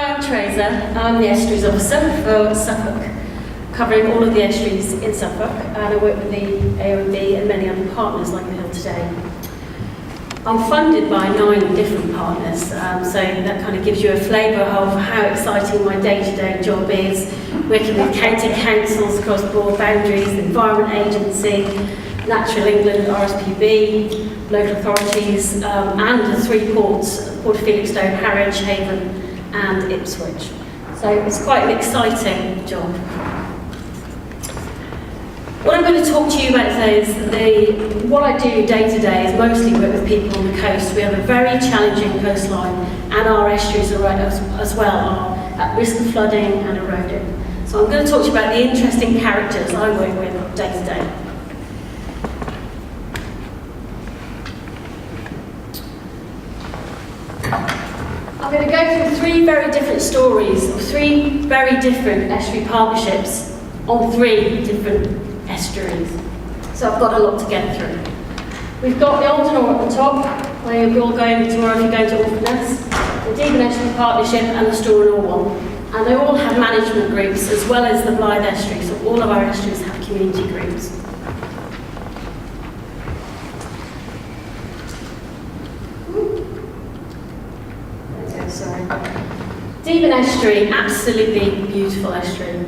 I'm Trazar. I'm the Estuaries Officer for Suffolk, covering all of the estuaries in Suffolk, and I work with the AONB and many other partners like you'll hear today. I'm funded by 9 different partners, so that kind of gives you a flavour of how exciting my day-to-day job is, working with county councils across broad boundaries, the Environment Agency, Natural England, RSPB, local authorities, and the 3 ports, Port of Felixstowe, Harwich, Haven and Ipswich. So it's quite an exciting job. What I'm going to talk to you about today is what I do day to day is mostly work with people on the coast. We have a very challenging coastline, and our estuaries as well are at risk of flooding and eroding. So I'm going to talk to you about the interesting characters I work with day to day. I'm going to go through 3 very different stories of 3 very different estuary partnerships on 3 different estuaries. So I've got a lot to get through. We've got the Alde and Ore at the top, where you're all going tomorrow if you're going to Orphaness, the Deben Estuary Partnership and the Store and Ore one. And they all have management groups as well as the Blythe Estuary, so all of our estuaries have community groups. Deben Estuary, absolutely beautiful estuary.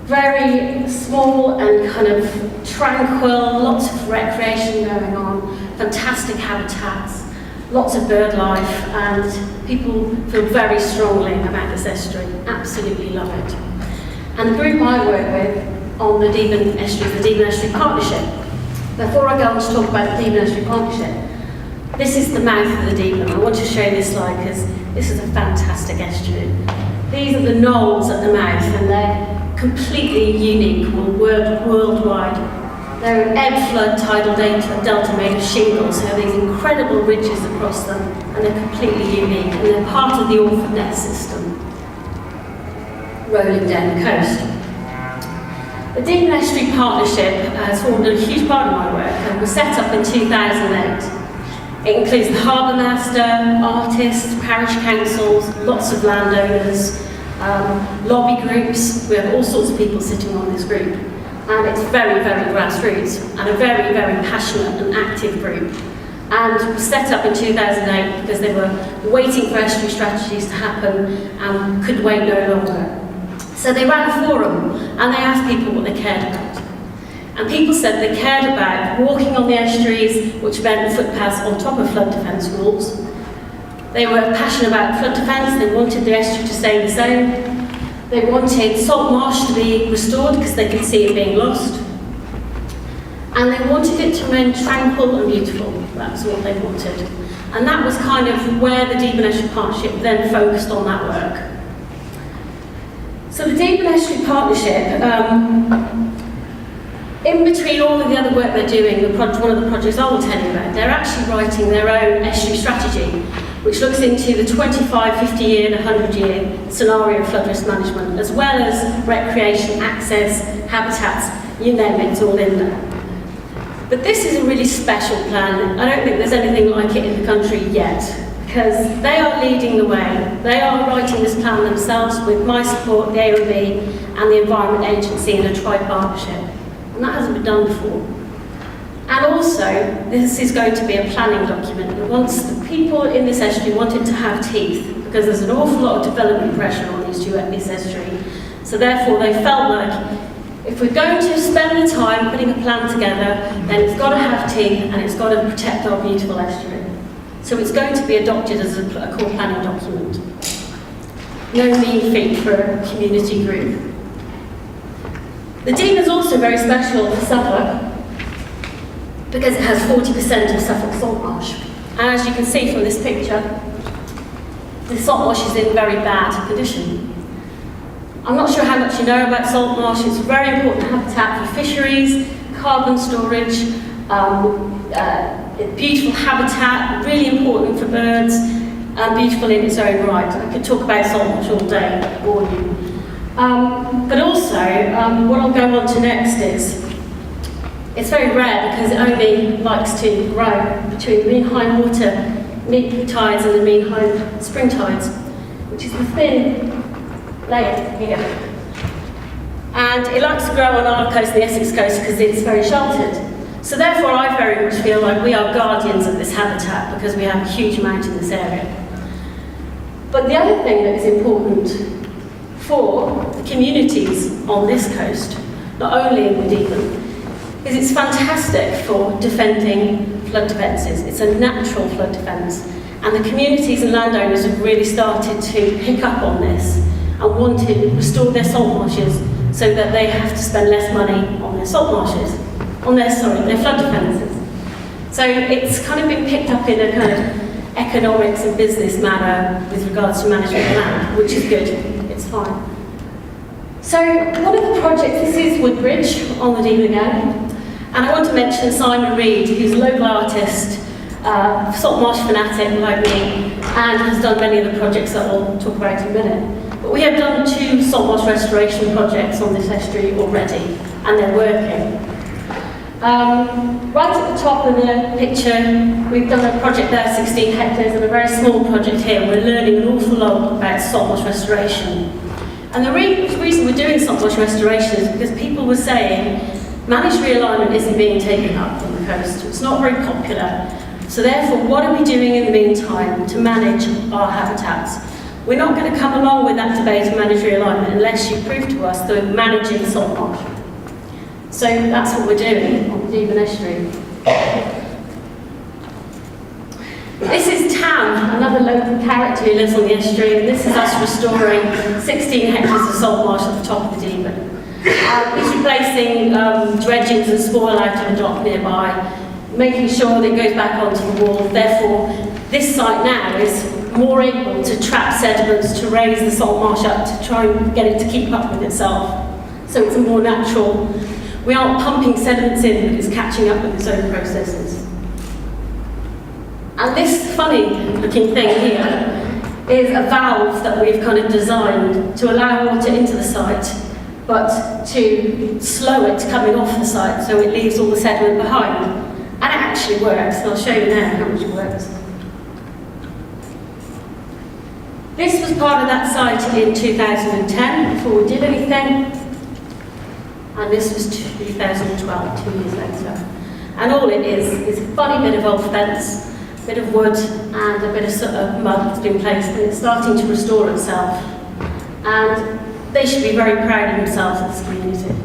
Very small and kind of tranquil, lots of recreation going on, fantastic habitats, lots of bird life, and people feel very strongly about this estuary, absolutely love it. And the group I work with on the Deben Estuary, the Deben Estuary Partnership. Before I go on to talk about the Deben Estuary Partnership, this is the mouth of the Deben. I want to show this slide because this is a fantastic estuary. These are the knolls at the mouth, and they're completely unique, worldwide. They're an ebb flood tidal delta made of shingles, so these incredible ridges across them, and they're completely unique, and they're part of the Orphaness system, rolling down the coast. The Deben Estuary Partnership has formed a huge part of my work, and was set up in 2008. It includes the harbour master, artists, parish councils, lots of landowners, lobby groups. We have all sorts of people sitting on this group. And it's very, very grassroots and a very, very passionate and active group. And it was set up in 2008 because they were waiting for estuary strategies to happen and could wait no longer. So they ran a forum and they asked people what they cared about. And people said they cared about walking on the estuaries, which meant footpaths on top of flood defence walls. They were passionate about flood defence, they wanted the estuary to stay the same. They wanted salt marsh to be restored because they could see it being lost. And they wanted it to remain tranquil and beautiful. That's what they wanted. And that was kind of where the Deben Estuary Partnership then focused on that work. So the Deben Estuary Partnership, in between all of the other work they're doing, one of the projects I will tell you about, they're actually writing their own estuary strategy, which looks into the 25, 50 year and 100 year scenario of flood risk management, as well as recreation, access, habitats, you name it, it's all in there. But this is a really special plan. I don't think there's anything like it in the country yet, because they are leading the way. They are writing this plan themselves with my support, the AONB and the Environment Agency in a tri-partnership. And that hasn't been done before. And also, this is going to be a planning document. And once the people in this estuary wanted to have teeth, because there's an awful lot of development pressure on this estuary. So therefore, they felt like, if we're going to spend the time putting a plan together, then it's got to have teeth and it's got to protect our beautiful estuary. So it's going to be adopted as a core planning document. No mean feat for a community group. The Deben is also very special for Suffolk because it has 40% of Suffolk salt marsh. And as you can see from this picture, the salt marsh is in very bad condition. I'm not sure how much you know about salt marsh. It's a very important habitat for fisheries, carbon storage, beautiful habitat, really important for birds, and beautiful in its own right. I could talk about salt marsh all day, bore you. But also, what I'll go on to next is, it's very rare because it only likes to grow between the mean high water mid tides and the mean high spring tides, which which is the thin layer here. And it likes to grow on our coast, the Essex coast, because it's very sheltered. So therefore, I very much feel like we are guardians of this habitat because we have a huge amount in this area. But the other thing that is important for the communities on this coast, not only in Deben, is it's fantastic for defending flood defences. It's a natural flood defence. And the communities and landowners have really started to pick up on this and want to restore their salt marshes so that they have to spend less money on their salt marshes, their flood defences. So it's kind of been picked up in a kind of economics and business manner with regards to management of land, which is good, it's fine. So one of the projects, this is Woodbridge on the Deben again, and I want to mention Simon Reid, who's a local artist, salt marsh fanatic like me, and has done many of the projects that we'll talk about in a minute. But we have done 2 salt marsh restoration projects on this estuary already, and they're working. Right at the top of the picture, we've done a project there, 16 hectares, and a very small project here. We're learning an awful lot about salt marsh restoration. And the reason we're doing salt marsh restoration is because people were saying managed realignment isn't being taken up on the coast. It's not very popular. So therefore, what are we doing in the meantime to manage our habitats? We're not going to come along with that debate of managed realignment unless you prove to us that we're managing salt marsh. So that's what we're doing on the Deben estuary. This is Tam, another local character who lives on the estuary, and this is us restoring 16 hectares of salt marsh at the top of the Deben. He's replacing dredgings and spoil out of a dock nearby, making sure that it goes back onto the wall. Therefore, this site now is more able to trap sediments, to raise the salt marsh up, to try and get it to keep up with itself. So it's a more natural. We aren't pumping sediments in, but it's catching up with its own processes. And this funny looking thing here is a valve that we've kind of designed to allow water into the site, but to slow it coming off the site so it leaves all the sediment behind. And it actually works, and I'll show you now how much it works. This was part of that site in 2010, before we did anything. And this was 2012, 2 years later. And all it is a funny bit of old fence, a bit of wood, and a bit of mud that's been placed, and it's starting to restore itself. And they should be very proud of themselves in this community.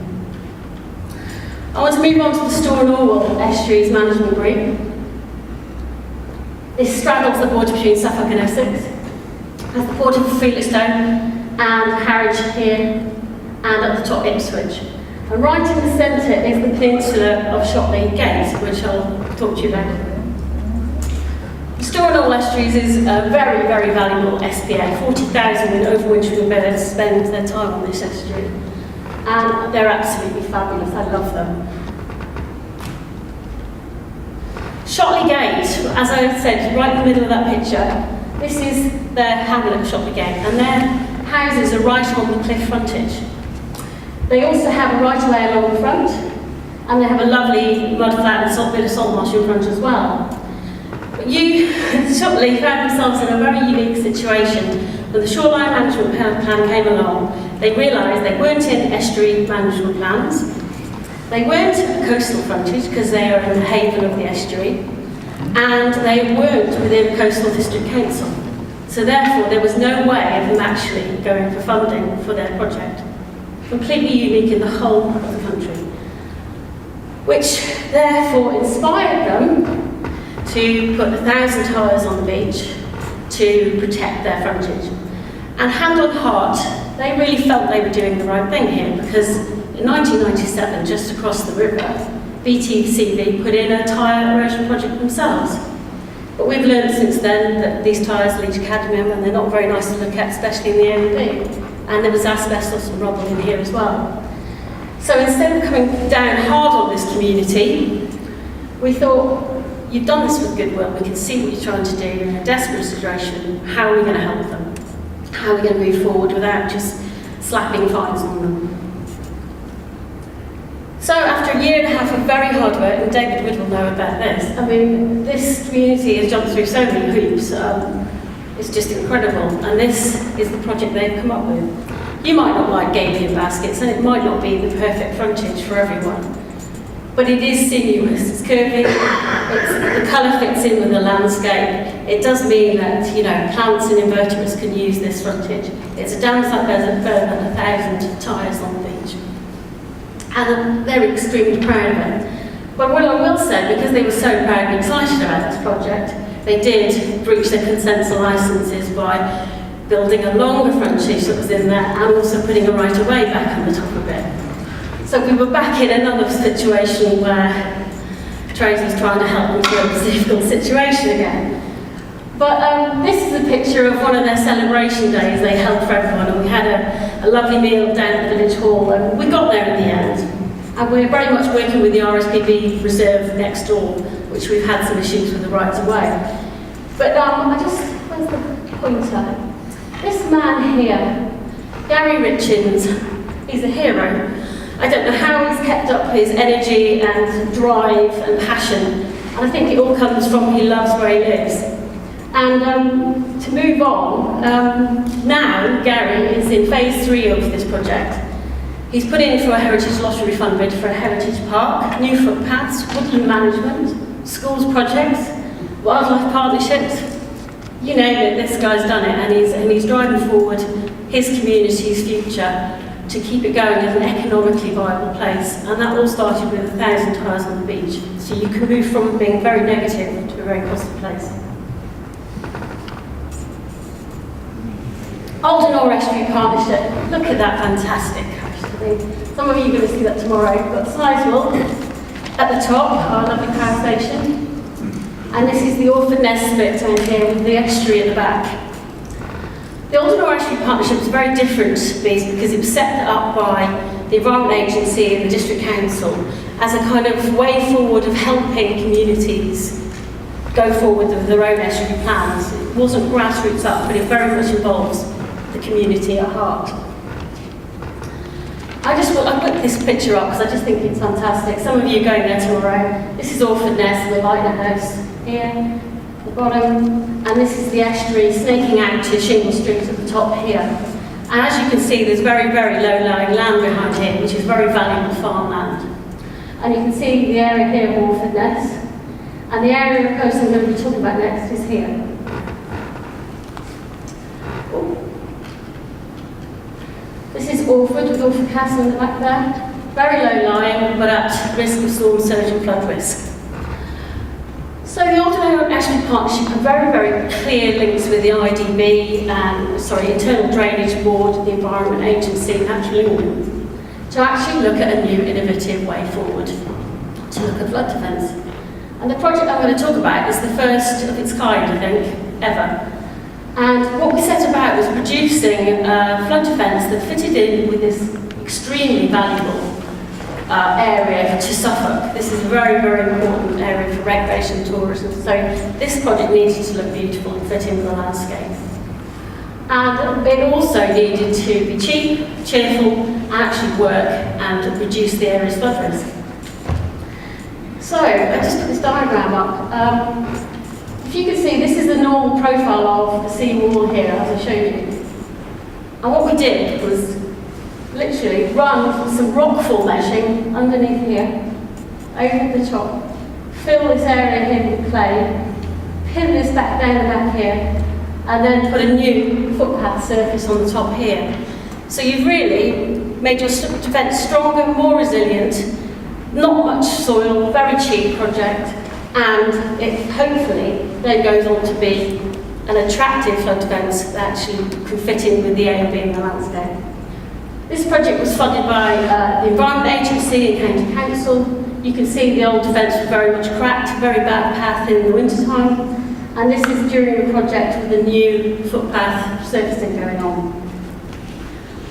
I want to move on to the Store and Orwell Estuaries Management Group. This straddles the border between Suffolk and Essex, has the port of Felixstowe and Harwich here, and at the top Ipswich. And right in the centre is the peninsula of Shotley Gate, which I'll talk to you about. Store and Orwell Estuaries is a very, very valuable SPA. 40,000 overwintering birds spend their time on this estuary. And they're absolutely fabulous, I love them. Shotley Gate, as I said, right in the middle of that picture, this is their hamlet of Shotley Gate, and their houses are right on the cliff frontage. They also have a right-of-way along the front, and they have a lovely mud flat and bit of salt marsh in front as well. But Shotley found themselves in a very unique situation. When the shoreline management plan came along, they realised they weren't in estuary management plans, they weren't coastal frontage because they are in the haven of the estuary, and they weren't within Coastal District Council. So therefore, there was no way of them actually going for funding for their project. Completely unique in the whole of the country. Which therefore inspired them to put 1,000 tyres on the beach to protect their frontage. And hand on heart, they really felt they were doing the right thing here, because in 1997, just across the river, BTCV put in a tyre erosion project themselves. But we've learned since then that these tyres leach cadmium and they're not very nice to look at, especially in the AONB. And there was asbestos and rubble in here as well. So instead of coming down hard on this community, we thought, you've done this with goodwill, we can see what you're trying to do, you're in a desperate situation, how are we going to help them? How are we going to move forward without just slapping fines on them? So after a year and a half of very hard work, and David Wood will know about this, I mean, this community has jumped through so many hoops. It's just incredible, and this is the project they've come up with. You might not like gaping baskets, and it might not be the perfect frontage for everyone, but it is sinuous, it's curvy, the colour fits in with the landscape. It does mean that, you know, plants and invertebrates can use this frontage. It's a damn sight better than 1,000 tyres on the beach. And I'm very extremely proud of it. But what I will say, because they were so proud and excited about this project, they did breach their consents and licences by building a longer frontage that was in there and also putting a right-of-way back on the top of it. So we were back in another situation where Trazar was trying to help them through this difficult situation again. But this is a picture of one of their celebration days they held for everyone, and we had a lovely meal down at the village hall, and we got there in the end. And we're very much working with the RSPB reserve next door, which we've had some issues with the rights of way. But where's the pointer? This man here, Gary Richards, he's a hero. I don't know how he's kept up his energy and drive and passion, and I think it all comes from he loves where he lives. And to move on, now Gary is in phase 3 of this project. He's put in for a Heritage Lottery Fund bid for a heritage park, new footpaths, woodland management, schools projects, wildlife partnerships. You name it, this guy's done it, and he's driving forward his community's future to keep it going as an economically viable place. And that all started with 1,000 tyres on the beach. So you can move from being very negative to a very positive place. Alde and Ore Estuary Partnership. Look at that, fantastic. Some of you are going to see that tomorrow. We've got Sizewell at the top, our lovely power station. And this is the orphan nest bit down here with the estuary at the back. The Alde and Ore Estuary Partnership is a very different beast because it was set up by the Environment Agency and the District Council as a kind of way forward of helping communities go forward with their own estuary plans. It wasn't grassroots up, but it very much involves the community at heart. I put this picture up because I just think it's fantastic. Some of you are going there tomorrow. This is Orford Nest, the lighthouse here at the bottom, and this is the estuary snaking out to Shingle Street at the top here. And as you can see, there's very, very low-lying land behind here, which is very valuable farmland. And you can see the area here of Orford Nest, and the area of coast I'm going to be talking about next is here. This is Orford, with Orford Castle in the back there. Very low-lying, but at risk of storm surge and flood risk. So the Alde and Ore Estuary Partnership have very, very clear links with the IDB and, Internal Drainage Board, the Environment Agency, Natural England, to actually look at a new innovative way forward to look at flood defence. And the project I'm going to talk about is the first of its kind, I think, ever. And what we set about was producing flood defence that fitted in with this extremely valuable area to Suffolk. This is a very, very important area for recreation and tourism. So this project needed to look beautiful and fit in with the landscape. And it also needed to be cheap, cheerful, and actually work and reduce the area's flood risk. So I just put this diagram up. If you can see, this is the normal profile of the sea wall here, as I showed you. And what we did was literally run some rockfall meshing underneath here, over the top, fill this area here with clay, pin this back down the back here, and then put a new footpath surface on the top here. So you've really made your defence stronger, more resilient, not much soil, very cheap project, and it hopefully then goes on to be an attractive flood defence that actually can fit in with the AONB in the landscape. This project was funded by the Environment Agency and County Council. You can see the old defence was very much cracked, very bad path in the wintertime, and this is during the project with the new footpath surfacing going on.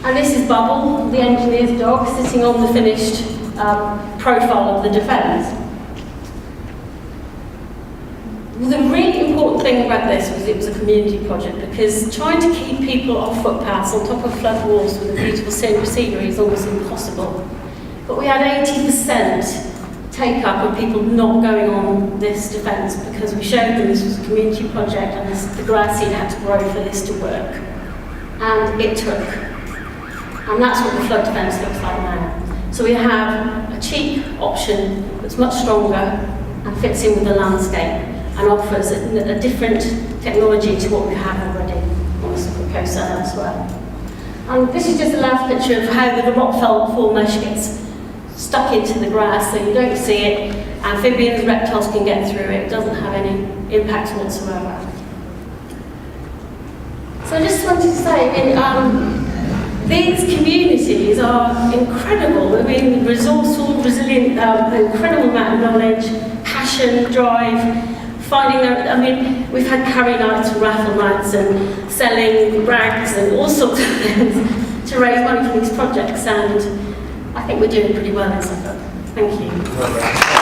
And this is Bubble, the engineer's dog, sitting on the finished profile of the defence. The really important thing about this was it was a community project, because trying to keep people off footpaths on top of flood walls with a beautiful scenery is almost impossible. But we had 80% take-up of people not going on this defence, because we showed them this was a community project and the grass seed had to grow for this to work. And it took. And that's what the flood defence looks like now. So we have a cheap option that's much stronger and fits in with the landscape and offers a different technology to what we have already on the Suffolk coast and elsewhere. And this is just a last picture of how the rock formation gets stuck into the grass, so you don't see it. Amphibians, reptiles can get through it. It doesn't have any impact whatsoever. So I just wanted to say, these communities are incredible. I mean, resourceful, resilient, incredible amount of knowledge, passion, drive. Finding out, I mean, we've had carry nights and raffle nights and selling rags and all sorts of things to raise money for these projects, and I think we're doing pretty well in Suffolk. Thank you.